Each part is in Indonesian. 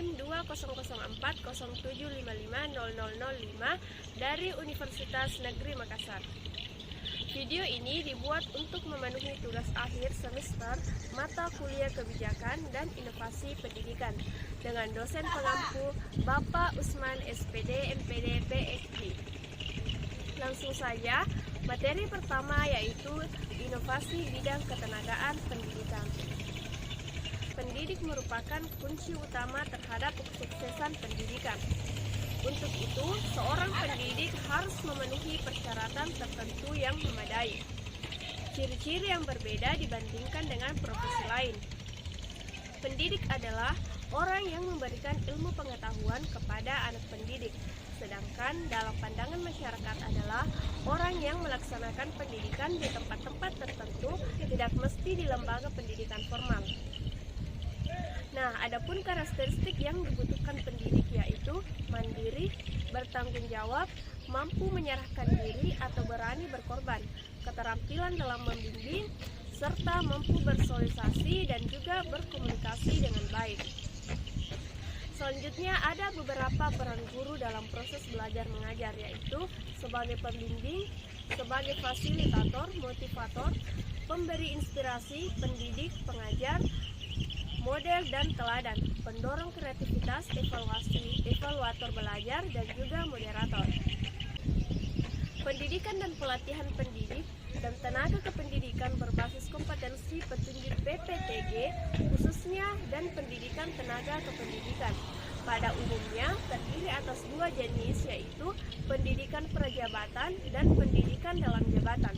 NIM 200407550005 dari Universitas Negeri Makassar. Video ini dibuat untuk memenuhi tugas akhir semester mata kuliah kebijakan dan inovasi pendidikan dengan dosen pengampu Bapak Usman SPD MPD PhD. Langsung saja, materi pertama yaitu inovasi bidang ketenagaan pendidikan. Pendidik merupakan kunci utama terhadap kesuksesan pendidikan. Untuk itu, seorang pendidik harus memenuhi persyaratan tertentu yang memadai. Ciri-ciri yang berbeda dibandingkan dengan profesi lain. Pendidik adalah orang yang memberikan ilmu pengetahuan kepada anak pendidik, sedangkan dalam pandangan masyarakat adalah orang yang melaksanakan pendidikan di tempat-tempat tertentu, tidak mesti di lembaga pendidikan formal. Nah, adapun karakteristik yang dibutuhkan pendidik yaitu mandiri, bertanggung jawab, mampu menyerahkan diri atau berani berkorban, keterampilan dalam membimbing, serta mampu bersosialisasi dan juga berkomunikasi dengan baik. Selanjutnya ada beberapa peran guru dalam proses belajar mengajar, yaitu sebagai pembimbing, sebagai fasilitator, motivator, pemberi inspirasi, pendidik, pengajar, model dan teladan, pendorong kreativitas, evaluator belajar, dan juga moderator. Pendidikan dan pelatihan pendidik dan tenaga kependidikan berbasis kompetensi petunjuk BPTG, khususnya dan pendidikan tenaga kependidikan. Pada umumnya terdiri atas dua jenis, yaitu pendidikan prajabatan dan pendidikan dalam jabatan.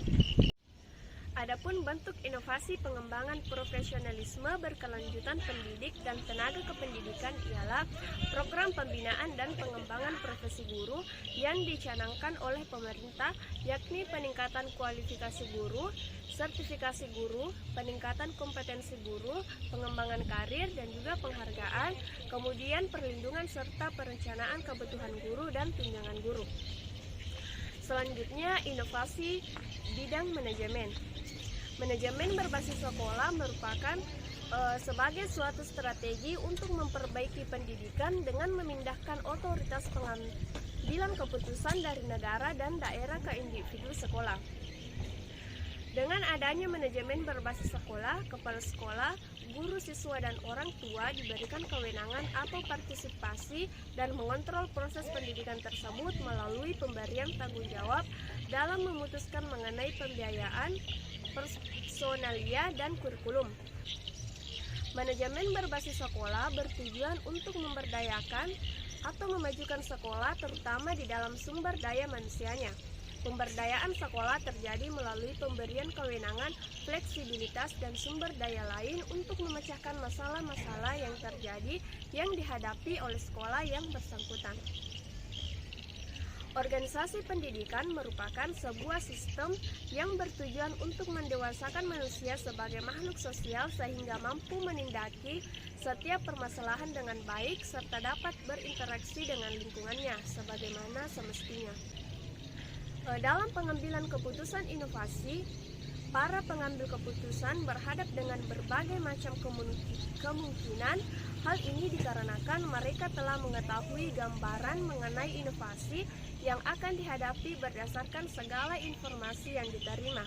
Adapun bentuk inovasi pengembangan profesionalisme berkelanjutan pendidik dan tenaga kependidikan ialah program pembinaan dan pengembangan profesi guru yang dicanangkan oleh pemerintah, yakni peningkatan kualifikasi guru, sertifikasi guru, peningkatan kompetensi guru, pengembangan karir dan juga penghargaan, kemudian perlindungan serta perencanaan kebutuhan guru dan tunjangan guru. Selanjutnya, inovasi bidang manajemen. Manajemen berbasis sekolah merupakan sebagai suatu strategi untuk memperbaiki pendidikan dengan memindahkan otoritas pengambilan keputusan dari negara dan daerah ke individu sekolah. Dengan adanya manajemen berbasis sekolah, kepala sekolah, guru, siswa, dan orang tua diberikan kewenangan atau partisipasi dan mengontrol proses pendidikan tersebut melalui pemberian tanggung jawab dalam memutuskan mengenai pembiayaan, personalia, dan kurikulum. Manajemen berbasis sekolah bertujuan untuk memberdayakan atau memajukan sekolah, terutama di dalam sumber daya manusianya. Pemberdayaan sekolah terjadi melalui pemberian kewenangan, fleksibilitas, dan sumber daya lain untuk memecahkan masalah-masalah yang terjadi yang dihadapi oleh sekolah yang bersangkutan. Organisasi pendidikan merupakan sebuah sistem yang bertujuan untuk mendewasakan manusia sebagai makhluk sosial sehingga mampu menindaki setiap permasalahan dengan baik serta dapat berinteraksi dengan lingkungannya sebagaimana semestinya. Dalam pengambilan keputusan inovasi, para pengambil keputusan berhadap dengan berbagai macam kemungkinan. Hal ini dikarenakan mereka telah mengetahui gambaran mengenai inovasi yang akan dihadapi berdasarkan segala informasi yang diterima.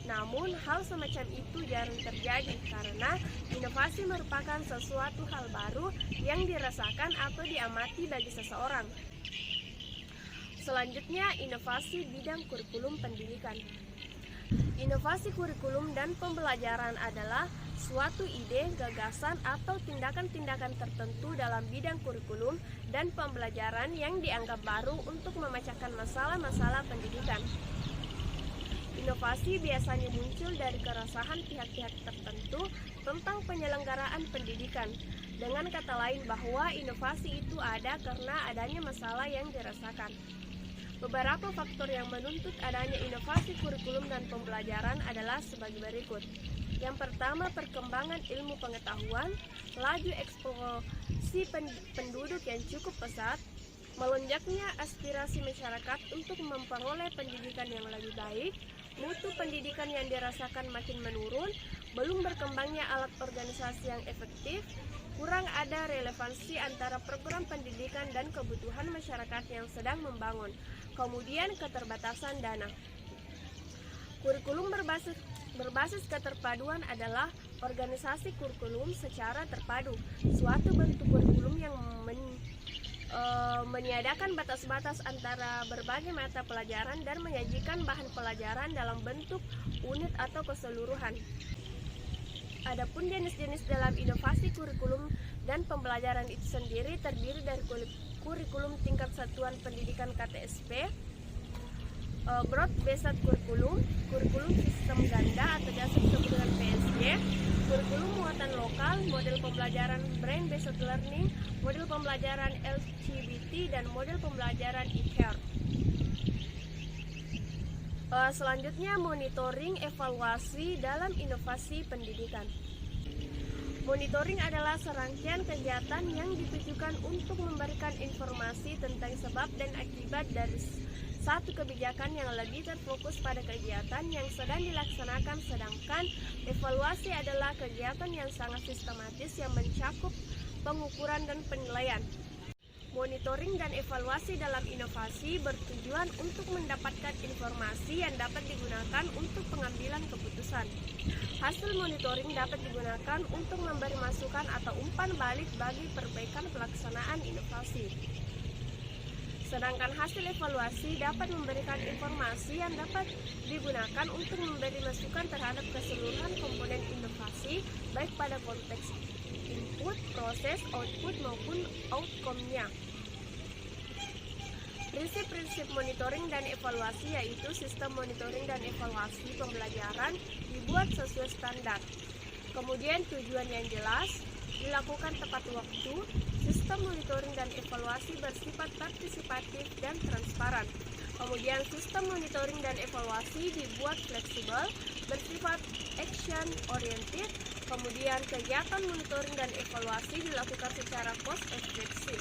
Namun, hal semacam itu jarang terjadi karena inovasi merupakan sesuatu hal baru yang dirasakan atau diamati bagi seseorang. Selanjutnya, inovasi bidang kurikulum pendidikan. Inovasi kurikulum dan pembelajaran adalah suatu ide, gagasan, atau tindakan-tindakan tertentu dalam bidang kurikulum dan pembelajaran yang dianggap baru untuk memecahkan masalah-masalah pendidikan. Inovasi biasanya muncul dari keresahan pihak-pihak tertentu tentang penyelenggaraan pendidikan. Dengan kata lain bahwa inovasi itu ada karena adanya masalah yang dirasakan. Beberapa faktor yang menuntut adanya inovasi kurikulum dan pembelajaran adalah sebagai berikut. Yang pertama, perkembangan ilmu pengetahuan, laju eksplorasi penduduk yang cukup pesat, melonjaknya aspirasi masyarakat untuk memperoleh pendidikan yang lebih baik, mutu pendidikan yang dirasakan makin menurun, belum berkembangnya alat organisasi yang efektif, kurang ada relevansi antara program pendidikan dan kebutuhan masyarakat yang sedang membangun. Kemudian keterbatasan dana. Kurikulum berbasis keterpaduan adalah organisasi kurikulum secara terpadu, suatu bentuk kurikulum yang meniadakan batas-batas antara berbagai mata pelajaran dan menyajikan bahan pelajaran dalam bentuk unit atau keseluruhan. Adapun jenis-jenis dalam inovasi kurikulum dan pembelajaran itu sendiri terdiri dari kurikulum tingkat satuan pendidikan KTSP, broad-based kurikulum, kurikulum sistem ganda atau biasa disebut dengan PSG, kurikulum muatan lokal, model pembelajaran brain-based learning, model pembelajaran LGBT, dan model pembelajaran e-care. Selanjutnya, monitoring evaluasi dalam inovasi pendidikan. Monitoring adalah serangkaian kegiatan yang ditujukan untuk memberikan informasi tentang sebab dan akibat dari satu kebijakan yang lebih terfokus pada kegiatan yang sedang dilaksanakan, sedangkan evaluasi adalah kegiatan yang sangat sistematis yang mencakup pengukuran dan penilaian. Monitoring dan evaluasi dalam inovasi bertujuan untuk mendapatkan informasi yang dapat digunakan untuk pengambilan keputusan. Hasil monitoring dapat digunakan untuk memberi masukan atau umpan balik bagi perbaikan pelaksanaan inovasi. Sedangkan hasil evaluasi dapat memberikan informasi yang dapat digunakan untuk memberi masukan terhadap keseluruhan komponen inovasi, baik pada konteks input, proses, output, maupun outcome-nya. Prinsip-prinsip monitoring dan evaluasi yaitu sistem monitoring dan evaluasi pembelajaran dibuat sesuai standar. Kemudian tujuan yang jelas, dilakukan tepat waktu, sistem monitoring dan evaluasi bersifat partisipatif dan transparan. Kemudian sistem monitoring dan evaluasi dibuat fleksibel, bersifat action oriented. Kemudian kegiatan monitoring dan evaluasi dilakukan secara cost effective.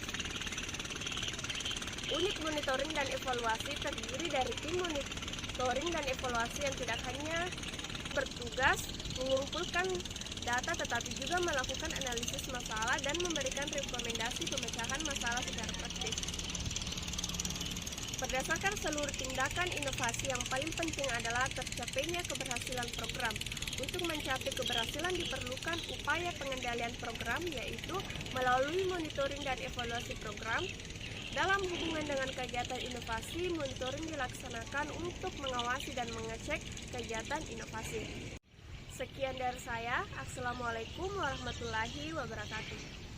Unit monitoring dan evaluasi terdiri dari tim monitoring dan evaluasi yang tidak hanya bertugas mengumpulkan data tetapi juga melakukan analisis masalah dan memberikan rekomendasi pemecahan masalah secara praktis. Berdasarkan seluruh tindakan inovasi, yang paling penting adalah tercapainya keberhasilan program. Untuk mencapai keberhasilan diperlukan upaya pengendalian program, yaitu melalui monitoring dan evaluasi program. Dalam hubungan dengan kegiatan inovasi, monitoring dilaksanakan untuk mengawasi dan mengecek kegiatan inovasi. Sekian dari saya. Assalamualaikum warahmatullahi wabarakatuh.